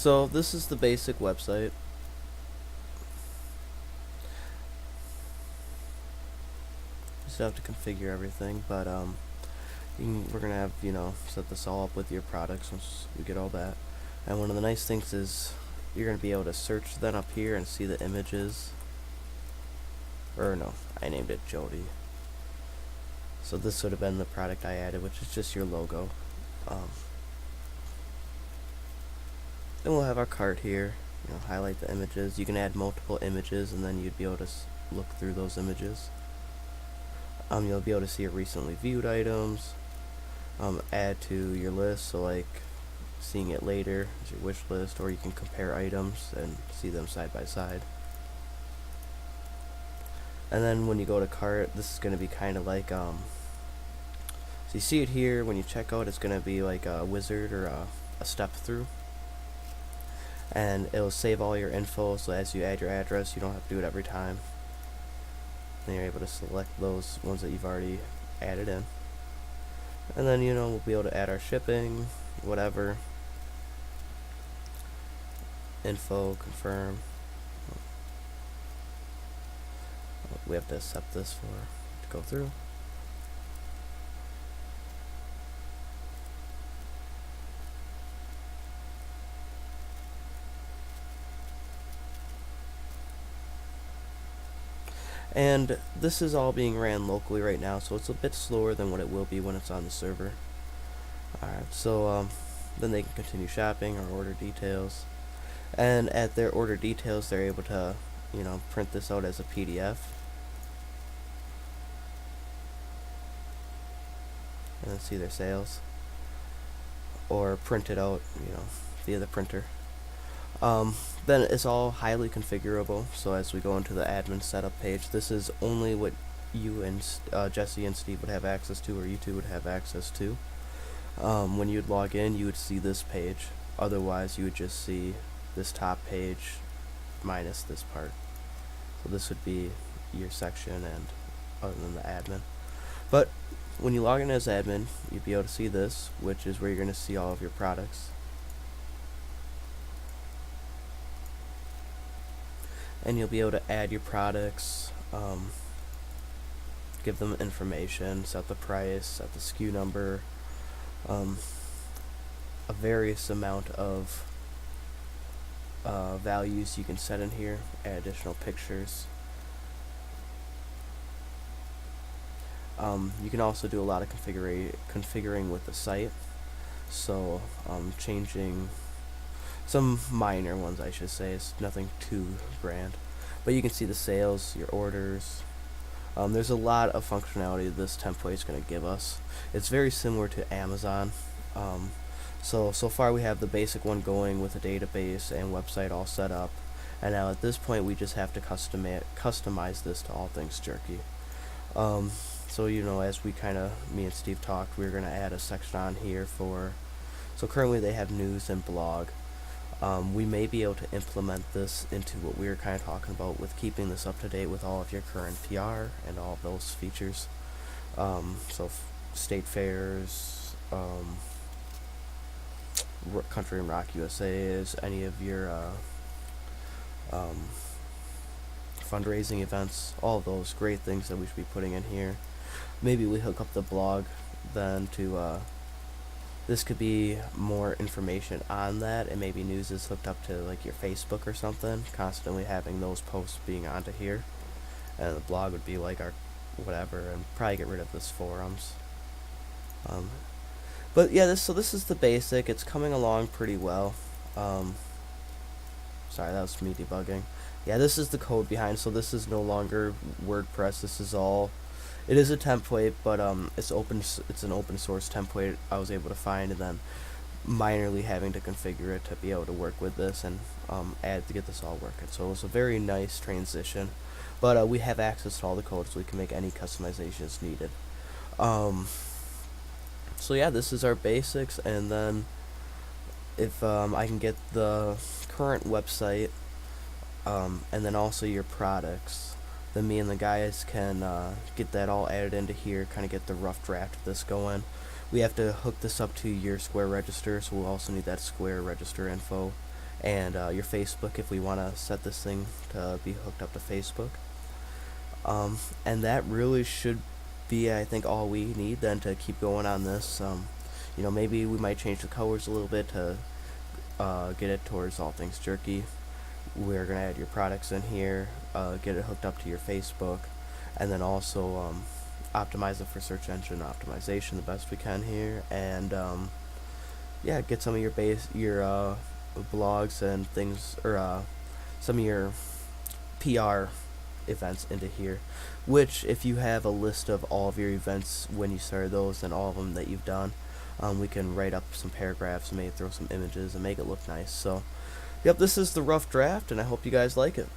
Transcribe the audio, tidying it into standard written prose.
So this is the basic website. You still have to configure everything, but we're gonna have set this all up with your products once we get all that. And one of the nice things is you're gonna be able to search then up here and see the images. Or no, I named it Jody. So this would have been the product I added, which is just your logo. Then we'll have our cart here. Highlight the images. You can add multiple images, and then you'd be able to look through those images. You'll be able to see your recently viewed items. Add to your list, so like seeing it later is your wish list, or you can compare items and see them side by side. And then when you go to cart, this is going to be kind of like so you see it here when you check out. It's going to be like a wizard or a step through, and it'll save all your info, so as you add your address you don't have to do it every time. Then you're able to select those ones that you've already added in, and then we'll be able to add our shipping, whatever info, confirm. We have to accept this to go through. And this is all being ran locally right now, so it's a bit slower than what it will be when it's on the server. Alright, so then they can continue shopping or order details. And at their order details, they're able to print this out as a PDF. And then see their sales. Or print it out, via the printer. Then it's all highly configurable, so as we go into the admin setup page, this is only what you and Jesse and Steve would have access to, or you two would have access to. When you'd log in, you would see this page. Otherwise, you would just see this top page minus this part. So this would be your section, and other than the admin. But when you log in as admin, you'd be able to see this, which is where you're going to see all of your products. And you'll be able to add your products, give them information, set the price, set the SKU number, a various amount of values you can set in here, add additional pictures. You can also do a lot of configuring with the site, so changing some minor ones, I should say. It's nothing too grand, but you can see the sales, your orders. There's a lot of functionality this template is going to give us. It's very similar to Amazon. So far we have the basic one going with a database and website all set up, and now at this point we just have to customize this to AllThingsJerky. So as me and Steve talked, we're going to add a section on here so currently they have news and blog. We may be able to implement this into what we were kind of talking about with keeping this up to date with all of your current PR and all of those features. So state fairs, Country and Rock USA's, any of your fundraising events, all of those great things that we should be putting in here. Maybe we hook up the blog then to this could be more information on that, and maybe news is hooked up to like your Facebook or something, constantly having those posts being onto here, and the blog would be like our whatever, and probably get rid of this forums. But yeah, this is the basic. It's coming along pretty well. Sorry, that was me debugging. Yeah, this is the code behind, so this is no longer WordPress. This is all, it is a template, but it's an open source template I was able to find, and then minorly having to configure it to be able to work with this and add to get this all working. So it was a very nice transition, but we have access to all the code, so we can make any customizations needed. So yeah, this is our basics, and then if I can get the current website and then also your products, then me and the guys can get that all added into here, kind of get the rough draft of this going. We have to hook this up to your Square register, so we'll also need that Square register info and your Facebook if we want to set this thing to be hooked up to Facebook. And that really should be, I think, all we need then to keep going on this. Maybe we might change the colors a little bit to get it towards All Things Jerky. We're gonna add your products in here, get it hooked up to your Facebook, and then also optimize it for search engine optimization the best we can here, and yeah, get some of your blogs and things, or some of your PR events into here, which if you have a list of all of your events when you started those and all of them that you've done, we can write up some paragraphs and maybe throw some images and make it look nice. So yep, this is the rough draft, and I hope you guys like it.